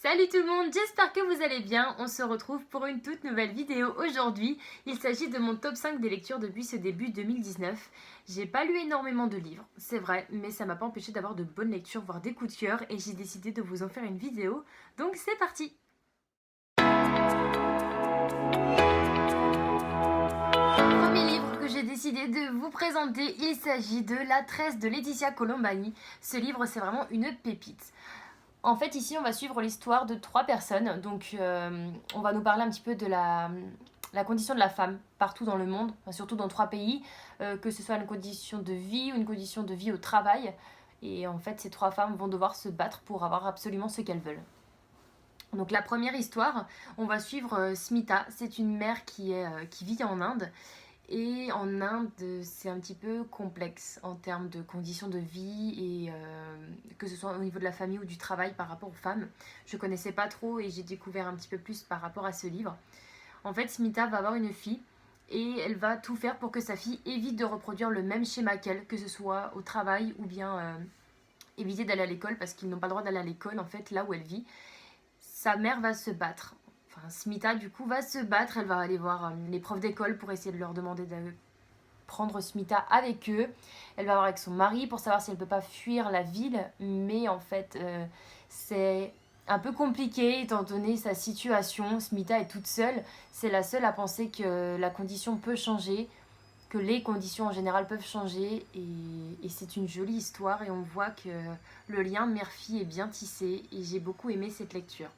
Salut tout le monde, j'espère que vous allez bien. On se retrouve pour une toute nouvelle vidéo aujourd'hui. Il s'agit de mon top 5 des lectures depuis ce début 2019. J'ai pas lu énormément de livres, c'est vrai, mais ça m'a pas empêché d'avoir de bonnes lectures, voire des coups de cœur, et j'ai décidé de vous en faire une vidéo. Donc c'est parti! Premier livre que j'ai décidé de vous présenter, il s'agit de La Tresse de Laetitia Colombani. Ce livre, c'est vraiment une pépite. En fait, ici, on va suivre l'histoire de trois personnes. Donc, on va nous parler un petit peu de la condition de la femme partout dans le monde, enfin, surtout dans trois pays, que ce soit une condition de vie ou une condition de vie au travail. Et en fait, ces trois femmes vont devoir se battre pour avoir absolument ce qu'elles veulent. Donc, la première histoire, on va suivre Smita. C'est une mère qui vit en Inde. Et en Inde, c'est un petit peu complexe en termes de conditions de vie et que ce soit au niveau de la famille ou du travail par rapport aux femmes. Je connaissais pas trop et j'ai découvert un petit peu plus par rapport à ce livre. En fait, Smita va avoir une fille et elle va tout faire pour que sa fille évite de reproduire le même schéma qu'elle, que ce soit au travail ou bien éviter d'aller à l'école parce qu'ils n'ont pas le droit d'aller à l'école en fait là où elle vit. Sa mère va se battre. Enfin, Smita du coup va se battre, elle va aller voir les profs d'école pour essayer de leur demander de prendre Smita avec eux. Elle va voir avec son mari pour savoir si elle peut pas fuir la ville, mais en fait c'est un peu compliqué étant donné sa situation. Smita est toute seule, c'est la seule à penser que la condition peut changer, que les conditions en général peuvent changer et c'est une jolie histoire et on voit que le lien mère-fille est bien tissé et j'ai beaucoup aimé cette lecture.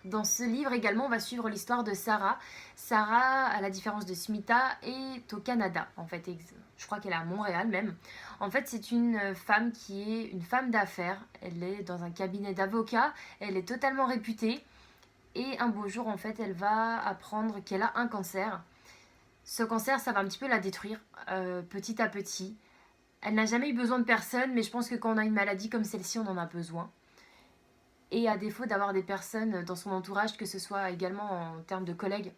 Dans ce livre également, on va suivre l'histoire de Sarah. Sarah, à la différence de Smita, est au Canada. En fait, je crois qu'elle est à Montréal même. En fait, c'est une femme qui est une femme d'affaires. Elle est dans un cabinet d'avocats. Elle est totalement réputée. Et un beau jour, en fait, elle va apprendre qu'elle a un cancer. Ce cancer, ça va un petit peu la détruire petit à petit. Elle n'a jamais eu besoin de personne, mais je pense que quand on a une maladie comme celle-ci, on en a besoin. Et à défaut d'avoir des personnes dans son entourage, que ce soit également en termes de collègues,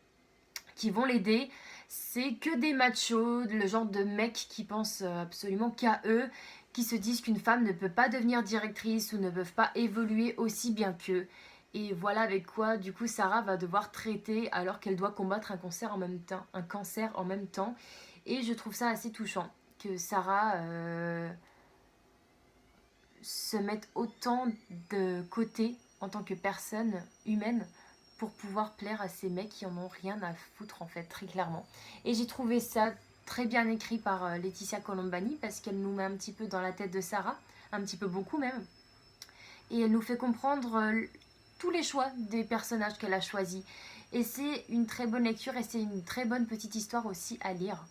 qui vont l'aider, c'est que des machos, le genre de mecs qui pensent absolument qu'à eux, qui se disent qu'une femme ne peut pas devenir directrice ou ne peuvent pas évoluer aussi bien qu'eux. Et voilà avec quoi, du coup, Sarah va devoir traiter alors qu'elle doit combattre un cancer en même temps. Et je trouve ça assez touchant que Sarah se mettre autant de côté en tant que personne humaine pour pouvoir plaire à ces mecs qui en ont rien à foutre en fait, très clairement. Et j'ai trouvé ça très bien écrit par Laetitia Colombani parce qu'elle nous met un petit peu dans la tête de Sarah, un petit peu beaucoup même, et elle nous fait comprendre tous les choix des personnages qu'elle a choisis. Et c'est une très bonne lecture et c'est une très bonne petite histoire aussi à lire.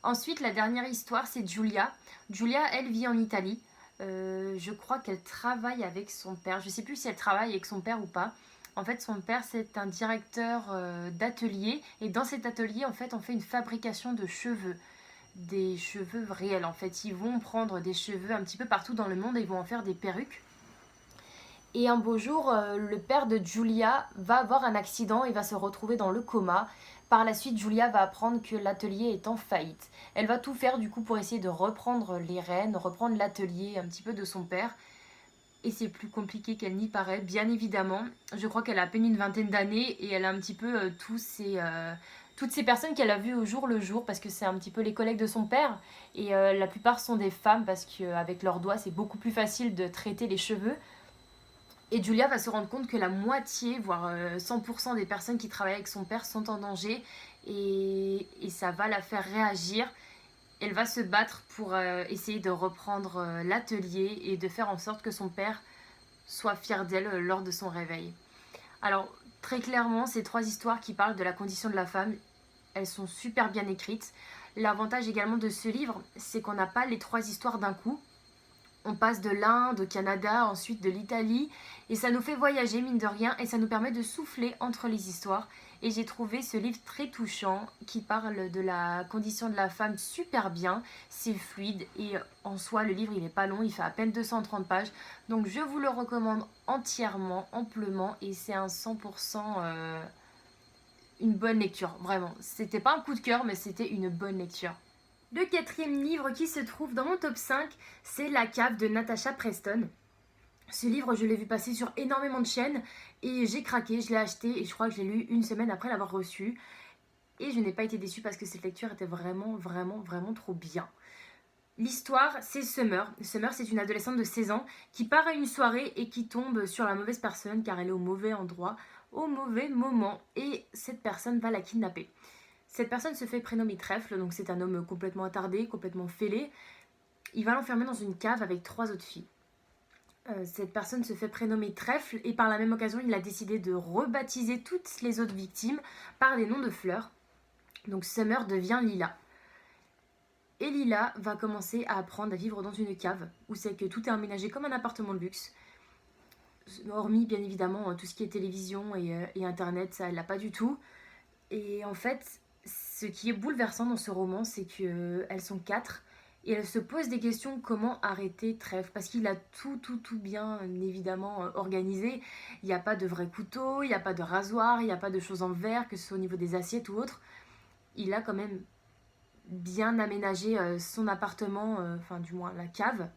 Ensuite, la dernière histoire, c'est Giulia. Giulia, elle vit en Italie. Je crois qu'elle travaille avec son père. Je ne sais plus si elle travaille avec son père ou pas. En fait, son père, c'est un directeur d'atelier. Et dans cet atelier, en fait, on fait une fabrication de cheveux. Des cheveux réels, en fait. Ils vont prendre des cheveux un petit peu partout dans le monde et ils vont en faire des perruques. Et un beau jour, le père de Giulia va avoir un accident et va se retrouver dans le coma. Par la suite, Giulia va apprendre que l'atelier est en faillite. Elle va tout faire du coup pour essayer de reprendre les rênes, reprendre l'atelier un petit peu de son père. Et c'est plus compliqué qu'elle n'y paraît, bien évidemment. Je crois qu'elle a à peine une vingtaine d'années et elle a un petit peu toutes ces personnes qu'elle a vues au jour le jour parce que c'est un petit peu les collègues de son père. Et la plupart sont des femmes parce qu'avec leurs doigts, c'est beaucoup plus facile de traiter les cheveux. Et Giulia va se rendre compte que la moitié, voire 100% des personnes qui travaillent avec son père sont en danger et ça va la faire réagir. Elle va se battre pour essayer de reprendre l'atelier et de faire en sorte que son père soit fier d'elle lors de son réveil. Alors, très clairement, ces trois histoires qui parlent de la condition de la femme, elles sont super bien écrites. L'avantage également de ce livre, c'est qu'on n'a pas les trois histoires d'un coup. On passe de l'Inde au Canada, ensuite de l'Italie, et ça nous fait voyager mine de rien, et ça nous permet de souffler entre les histoires. Et j'ai trouvé ce livre très touchant, qui parle de la condition de la femme super bien, c'est fluide, et en soi le livre il n'est pas long, il fait à peine 230 pages, donc je vous le recommande entièrement, amplement, et c'est un 100% une bonne lecture, vraiment. C'était pas un coup de cœur, mais c'était une bonne lecture. Le quatrième livre qui se trouve dans mon top 5, c'est La cave de Natasha Preston. Ce livre, je l'ai vu passer sur énormément de chaînes et j'ai craqué, je l'ai acheté et je crois que je l'ai lu une semaine après l'avoir reçu. Et je n'ai pas été déçue parce que cette lecture était vraiment, vraiment, vraiment trop bien. L'histoire, c'est Summer. Summer, c'est une adolescente de 16 ans qui part à une soirée et qui tombe sur la mauvaise personne car elle est au mauvais endroit, au mauvais moment. Et cette personne va la kidnapper. Cette personne se fait prénommer Trèfle, donc c'est un homme complètement attardé, complètement fêlé. Il va l'enfermer dans une cave avec 3 autres filles. Cette personne se fait prénommer Trèfle et par la même occasion, il a décidé de rebaptiser toutes les autres victimes par des noms de fleurs. Donc Summer devient Lila. Et Lila va commencer à apprendre à vivre dans une cave où c'est que tout est aménagé comme un appartement de luxe. Hormis bien évidemment tout ce qui est télévision et internet, ça elle l'a pas du tout. Et en fait, ce qui est bouleversant dans ce roman, c'est qu'elles sont 4 et elles se posent des questions comment arrêter Trèfle parce qu'il a tout bien évidemment organisé. Il n'y a pas de vrai couteau, il n'y a pas de rasoir, il n'y a pas de choses en verre, que ce soit au niveau des assiettes ou autre. Il a quand même bien aménagé son appartement, enfin du moins la cave.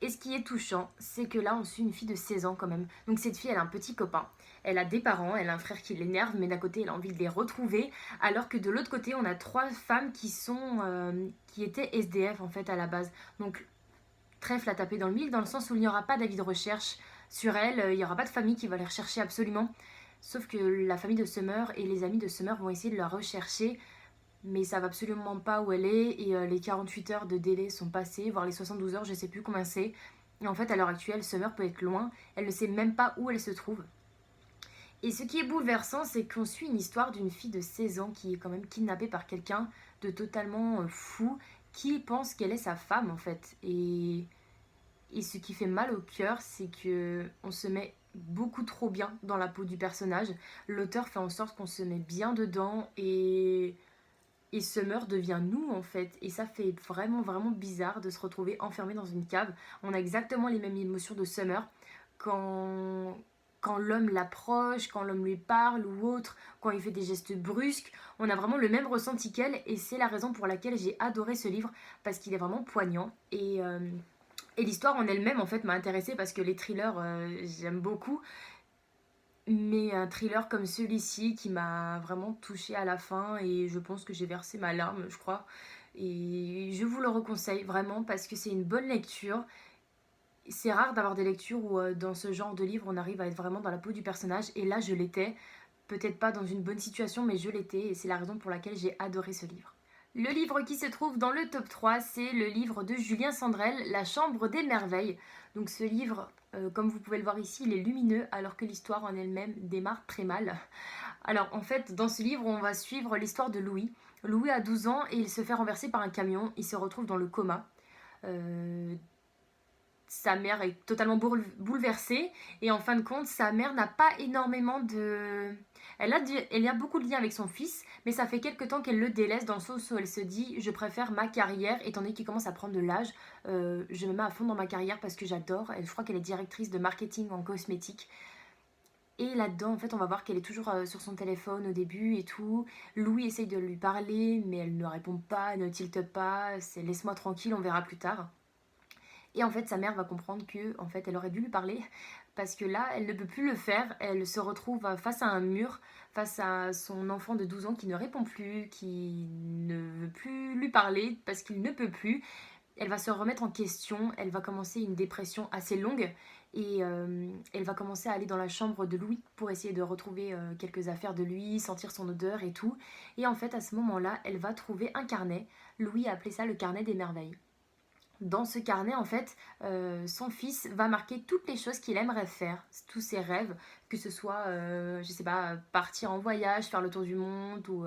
Et ce qui est touchant, c'est que là on suit une fille de 16 ans quand même. Donc cette fille elle a un petit copain, elle a des parents, elle a un frère qui l'énerve, mais d'un côté elle a envie de les retrouver, alors que de l'autre côté on a 3 femmes qui étaient SDF en fait à la base. Donc Trèfle a tapé dans le mille dans le sens où il n'y aura pas d'avis de recherche sur elle, il n'y aura pas de famille qui va les rechercher absolument. Sauf que la famille de Summer et les amis de Summer vont essayer de la rechercher, mais ça va absolument pas où elle est et les 48 heures de délai sont passées, voire les 72 heures, je sais plus combien c'est. Et en fait, à l'heure actuelle, Summer peut être loin, elle ne sait même pas où elle se trouve. Et ce qui est bouleversant, c'est qu'on suit une histoire d'une fille de 16 ans qui est quand même kidnappée par quelqu'un de totalement fou qui pense qu'elle est sa femme en fait. Et ce qui fait mal au cœur, c'est que on se met beaucoup trop bien dans la peau du personnage. L'auteur fait en sorte qu'on se met bien dedans et Summer devient nous en fait. Et ça fait vraiment vraiment bizarre de se retrouver enfermé dans une cave. On a exactement les mêmes émotions de Summer quand, quand l'homme l'approche, quand l'homme lui parle ou autre, quand il fait des gestes brusques. On a vraiment le même ressenti qu'elle et c'est la raison pour laquelle j'ai adoré ce livre parce qu'il est vraiment poignant. Et l'histoire en elle-même en fait m'a intéressée parce que les thrillers j'aime beaucoup. Mais un thriller comme celui-ci qui m'a vraiment touchée à la fin et je pense que j'ai versé ma larme, je crois. Et je vous le reconseille vraiment parce que c'est une bonne lecture. C'est rare d'avoir des lectures où dans ce genre de livre on arrive à être vraiment dans la peau du personnage et là je l'étais. Peut-être pas dans une bonne situation mais je l'étais et c'est la raison pour laquelle j'ai adoré ce livre. Le livre qui se trouve dans le top 3, c'est le livre de Julien Sandrel, La Chambre des Merveilles. Donc ce livre, comme vous pouvez le voir ici, il est lumineux alors que l'histoire en elle-même démarre très mal. Alors en fait, dans ce livre, on va suivre l'histoire de Louis. Louis a 12 ans et il se fait renverser par un camion, il se retrouve dans le coma. Euh, Sa mère est totalement bouleversée et en fin de compte sa mère n'a pas énormément de... Elle a beaucoup de liens avec son fils mais ça fait quelque temps qu'elle le délaisse dans le sens où elle se dit je préfère ma carrière étant donné qu'il commence à prendre de l'âge, je me mets à fond dans ma carrière parce que j'adore, je crois qu'elle est directrice de marketing en cosmétique. Et là-dedans, en fait, on va voir qu'elle est toujours sur son téléphone au début et tout. Louis essaye de lui parler, mais elle ne répond pas, elle ne tilte pas. C'est laisse-moi tranquille, on verra plus tard. Et en fait, sa mère va comprendre que, en fait, elle aurait dû lui parler parce que là, elle ne peut plus le faire. Elle se retrouve face à un mur, face à son enfant de 12 ans qui ne répond plus, qui ne veut plus lui parler parce qu'il ne peut plus. Elle va se remettre en question, elle va commencer une dépression assez longue et elle va commencer à aller dans la chambre de Louis pour essayer de retrouver quelques affaires de lui, sentir son odeur et tout. Et en fait, à ce moment-là, elle va trouver un carnet. Louis a appelé ça le carnet des merveilles. Dans ce carnet, en fait, son fils va marquer toutes les choses qu'il aimerait faire, tous ses rêves, que ce soit, je sais pas, partir en voyage, faire le tour du monde ou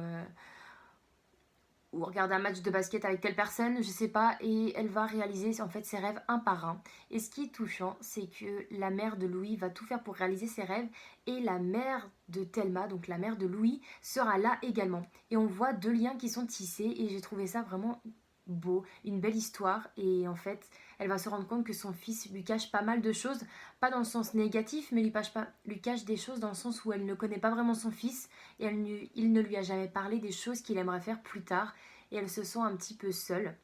regarder un match de basket avec telle personne, je sais pas, et elle va réaliser en fait ses rêves un par un. Et ce qui est touchant, c'est que la mère de Louis va tout faire pour réaliser ses rêves, et la mère de Thelma, donc la mère de Louis, sera là également. Et on voit 2 liens qui sont tissés, et j'ai trouvé ça vraiment beau, une belle histoire, et en fait, elle va se rendre compte que son fils lui cache pas mal de choses, pas dans le sens négatif, mais lui cache des choses dans le sens où elle ne connaît pas vraiment son fils, et il ne lui a jamais parlé des choses qu'il aimerait faire plus tard, et elle se sent un petit peu seule.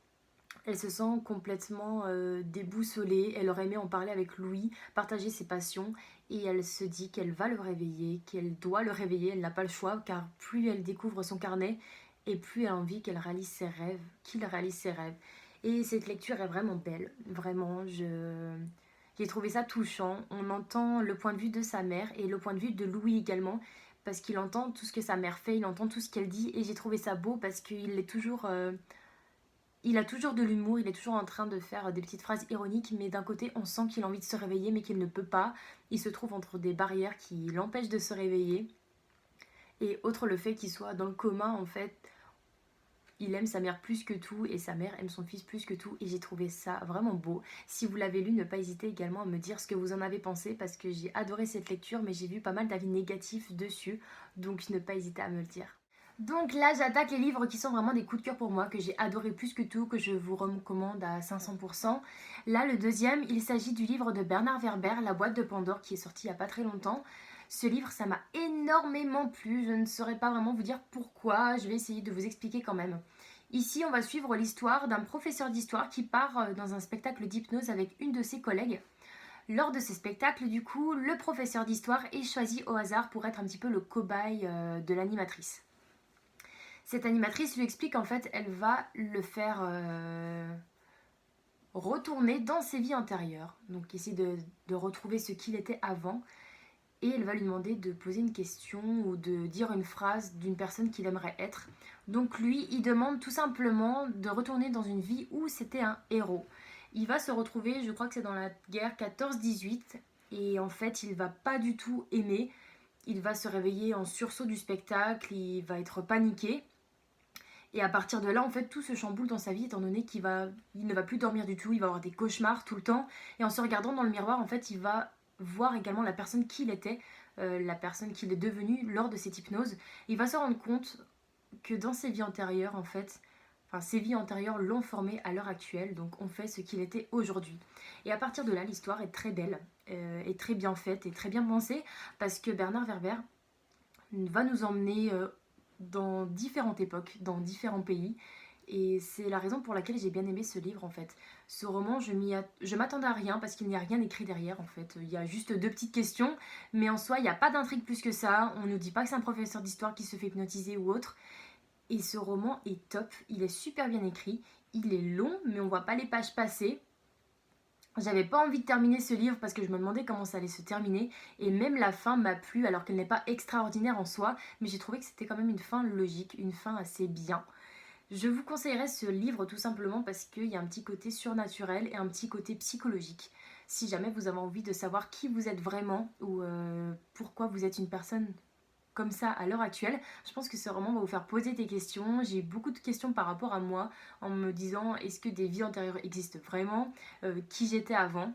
Elle se sent complètement déboussolée, elle aurait aimé en parler avec Louis, partager ses passions, et elle se dit qu'elle va le réveiller, qu'elle doit le réveiller, elle n'a pas le choix, car plus elle découvre son carnet, et plus elle a envie qu'elle réalise ses rêves, qu'il réalise ses rêves. Et cette lecture est vraiment belle, vraiment, j'ai trouvé ça touchant. On entend le point de vue de sa mère, et le point de vue de Louis également, parce qu'il entend tout ce que sa mère fait, il entend tout ce qu'elle dit, et j'ai trouvé ça beau, parce qu'il est toujours... il a toujours de l'humour, il est toujours en train de faire des petites phrases ironiques, mais d'un côté, on sent qu'il a envie de se réveiller, mais qu'il ne peut pas. Il se trouve entre des barrières qui l'empêchent de se réveiller. Et autre le fait qu'il soit dans le coma, en fait, il aime sa mère plus que tout, et sa mère aime son fils plus que tout, et j'ai trouvé ça vraiment beau. Si vous l'avez lu, ne pas hésiter également à me dire ce que vous en avez pensé, parce que j'ai adoré cette lecture, mais j'ai vu pas mal d'avis négatifs dessus, donc ne pas hésiter à me le dire. Donc là, j'attaque les livres qui sont vraiment des coups de cœur pour moi, que j'ai adoré plus que tout, que je vous recommande à 500%. Là, le deuxième, il s'agit du livre de Bernard Werber, La boîte de Pandore, qui est sorti il n'y a pas très longtemps. Ce livre, ça m'a énormément plu. Je ne saurais pas vraiment vous dire pourquoi. Je vais essayer de vous expliquer quand même. Ici, on va suivre l'histoire d'un professeur d'histoire qui part dans un spectacle d'hypnose avec une de ses collègues. Lors de ce spectacle, du coup, le professeur d'histoire est choisi au hasard pour être un petit peu le cobaye de l'animatrice. Cette animatrice lui explique qu'en fait, elle va le faire retourner dans ses vies antérieures. Donc, essayer de retrouver ce qu'il était avant. Et elle va lui demander de poser une question ou de dire une phrase d'une personne qu'il aimerait être. Donc, lui, il demande tout simplement de retourner dans une vie où c'était un héros. Il va se retrouver, je crois que c'est dans la guerre 14-18. Et en fait, il va pas du tout aimer. Il va se réveiller en sursaut du spectacle. Il va être paniqué. Et à partir de là, en fait, tout se chamboule dans sa vie, étant donné il ne va plus dormir du tout, il va avoir des cauchemars tout le temps. Et en se regardant dans le miroir, en fait, il va voir également la personne qu'il était, la personne qu'il est devenu lors de cette hypnose. Il va se rendre compte que dans ses vies antérieures, en fait, enfin, ses vies antérieures l'ont formé à l'heure actuelle, donc on fait ce qu'il était aujourd'hui. Et à partir de là, l'histoire est très belle, est très bien faite et très bien pensée, parce que Bernard Werber va nous emmener dans différentes époques, dans différents pays. Et c'est la raison pour laquelle j'ai bien aimé ce livre en fait. Ce roman, je m'attendais à rien parce qu'il n'y a rien écrit derrière en fait. Il y a juste deux petites questions, mais en soi, il n'y a pas d'intrigue plus que ça. On ne nous dit pas que c'est un professeur d'histoire qui se fait hypnotiser ou autre. Et ce roman est top, il est super bien écrit. Il est long, mais on voit pas les pages passer. J'avais pas envie de terminer ce livre parce que je me demandais comment ça allait se terminer et même la fin m'a plu alors qu'elle n'est pas extraordinaire en soi, mais j'ai trouvé que c'était quand même une fin logique, une fin assez bien. Je vous conseillerais ce livre tout simplement parce qu'il y a un petit côté surnaturel et un petit côté psychologique. Si jamais vous avez envie de savoir qui vous êtes vraiment ou pourquoi vous êtes une personne comme ça à l'heure actuelle, je pense que ce roman va vous faire poser des questions. J'ai eu beaucoup de questions par rapport à moi en me disant est-ce que des vies antérieures existent vraiment, qui j'étais avant.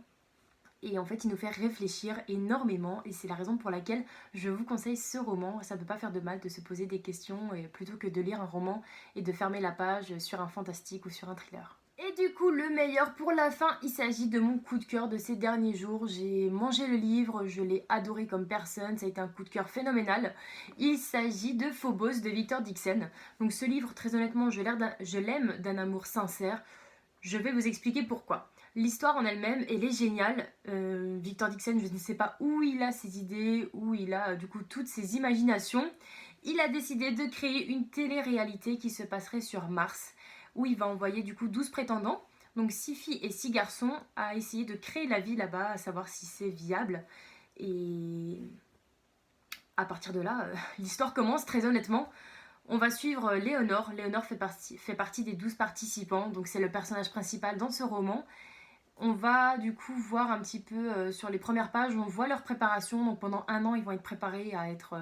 Et en fait, il nous fait réfléchir énormément et c'est la raison pour laquelle je vous conseille ce roman. Ça ne peut pas faire de mal de se poser des questions plutôt que de lire un roman et de fermer la page sur un fantastique ou sur un thriller. Et du coup, le meilleur pour la fin, il s'agit de mon coup de cœur de ces derniers jours. J'ai mangé le livre, je l'ai adoré comme personne, ça a été un coup de cœur phénoménal. Il s'agit de Phobos de Victor Dixon. Donc ce livre, très honnêtement, je l'aime d'un amour sincère. Je vais vous expliquer pourquoi. L'histoire en elle-même, elle est géniale. Victor Dixon, je ne sais pas où il a ses idées, où il a du coup toutes ses imaginations. Il a décidé de créer une télé-réalité qui se passerait sur Mars, où il va envoyer du coup 12 prétendants, donc 6 filles et 6 garçons, à essayer de créer la vie là-bas, à savoir si c'est viable. Et à partir de là, l'histoire commence très honnêtement. On va suivre Léonore. Léonore fait partie des 12 participants, donc c'est le personnage principal dans ce roman. On va du coup voir un petit peu sur les premières pages, on voit leur préparation. Donc pendant un an, ils vont être préparés à être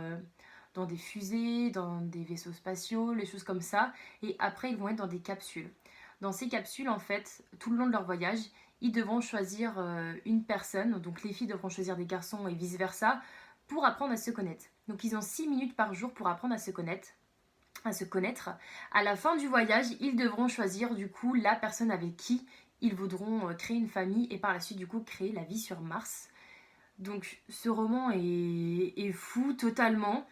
dans des fusées, dans des vaisseaux spatiaux, les choses comme ça. Et après, ils vont être dans des capsules. Dans ces capsules, en fait, tout le long de leur voyage, ils devront choisir une personne. Donc les filles devront choisir des garçons et vice-versa pour apprendre à se connaître. Donc ils ont 6 minutes par jour pour apprendre à se connaître. À la fin du voyage, ils devront choisir du coup la personne avec qui ils voudront créer une famille et par la suite du coup créer la vie sur Mars. Donc ce roman est fou totalement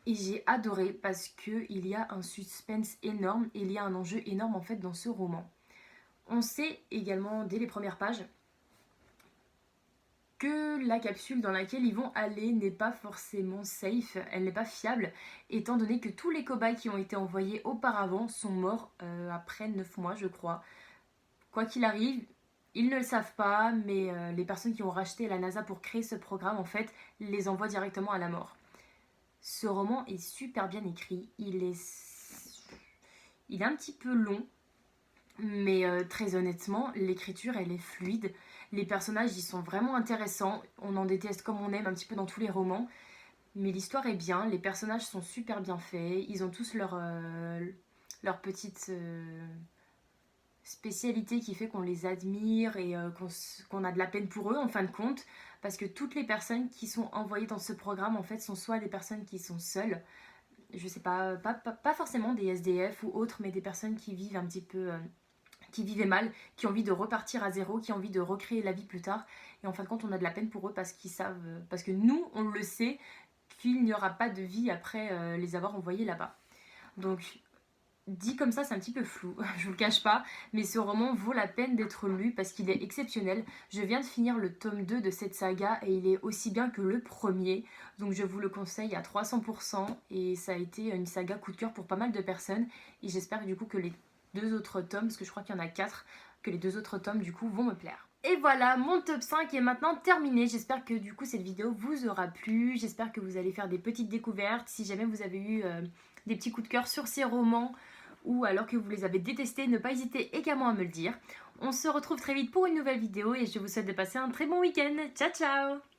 et j'ai adoré parce qu'il y a un suspense énorme et il y a un enjeu énorme en fait dans ce roman. On sait également dès les premières pages que la capsule dans laquelle ils vont aller n'est pas forcément safe, elle n'est pas fiable, étant donné que tous les cobayes qui ont été envoyés auparavant sont morts après 9 mois, je crois. Quoi qu'il arrive, ils ne le savent pas, mais les personnes qui ont racheté la NASA pour créer ce programme, en fait, les envoient directement à la mort. Ce roman est super bien écrit, il est un petit peu long, mais très honnêtement, l'écriture, elle est fluide. Les personnages, ils sont vraiment intéressants. On en déteste comme on aime, un petit peu dans tous les romans. Mais l'histoire est bien, les personnages sont super bien faits. Ils ont tous leur petite spécialité qui fait qu'on les admire et qu'on a de la peine pour eux en fin de compte. Parce que toutes les personnes qui sont envoyées dans ce programme, en fait, sont soit des personnes qui sont seules, je sais pas, pas forcément des SDF ou autres, mais des personnes qui vivent un petit peu... qui vivaient mal, qui ont envie de repartir à zéro, qui ont envie de recréer la vie plus tard. Et en fin de compte, on a de la peine pour eux parce qu'ils savent, parce que nous, on le sait, qu'il n'y aura pas de vie après les avoir envoyés là-bas. Donc, dit comme ça, c'est un petit peu flou, je vous le cache pas, mais ce roman vaut la peine d'être lu parce qu'il est exceptionnel. Je viens de finir le tome 2 de cette saga et il est aussi bien que le premier, donc je vous le conseille à 300% et ça a été une saga coup de cœur pour pas mal de personnes et j'espère du coup que les 2 autres tomes, parce que je crois qu'il y en a 4, que les 2 autres tomes du coup vont me plaire. Et voilà, mon top 5 est maintenant terminé. J'espère que du coup cette vidéo vous aura plu. J'espère que vous allez faire des petites découvertes. Si jamais vous avez eu des petits coups de cœur sur ces romans ou alors que vous les avez détestés, ne pas hésiter également à me le dire. On se retrouve très vite pour une nouvelle vidéo et je vous souhaite de passer un très bon week-end. Ciao ciao!